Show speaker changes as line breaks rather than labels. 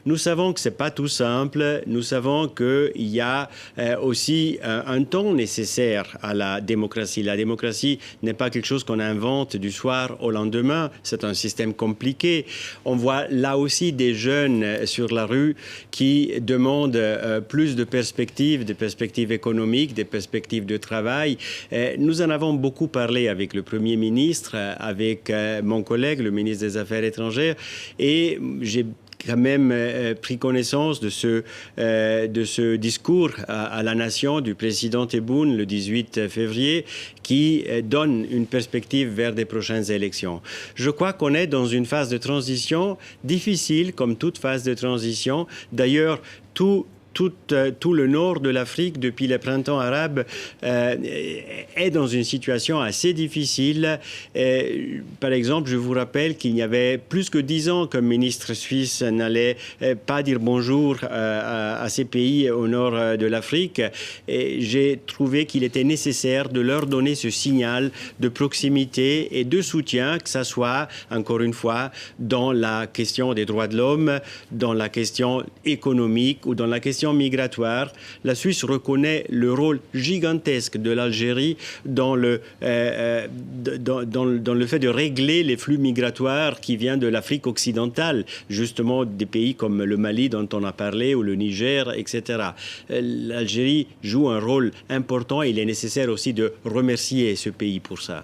Nous savons que ce n'est pas tout simple. Nous savons qu'il y a aussi un temps nécessaire à la démocratie. La démocratie n'est pas quelque chose qu'on invente du soir au lendemain. C'est un système compliqué. On voit là aussi des jeunes sur la rue qui demandent plus de perspectives, des perspectives économiques, des perspectives de travail. Nous en avons beaucoup parlé avec le Premier ministre, avec mon collègue, le ministre des Affaires étrangères, et j'ai quand même pris connaissance de ce discours à la nation du président Tebboune le 18 février qui donne une perspective vers des prochaines élections. Je crois qu'on est dans une phase de transition difficile, comme toute phase de transition. D'ailleurs, tout le nord de l'Afrique, depuis le printemps arabe, est dans une situation assez difficile. Par exemple, je vous rappelle qu'il y avait plus que 10 ans qu'un ministre suisse n'allait pas dire bonjour à ces pays au nord de l'Afrique. Et j'ai trouvé qu'il était nécessaire de leur donner ce signal de proximité et de soutien, que ce soit, encore une fois, dans la question des droits de l'homme, dans la question économique ou dans la question migratoire. La Suisse reconnaît le rôle gigantesque de l'Algérie dans le fait de régler les flux migratoires qui viennent de l'Afrique occidentale, justement des pays comme le Mali dont on a parlé ou le Niger, etc. L'Algérie joue un rôle important et il est nécessaire aussi de remercier ce pays pour ça.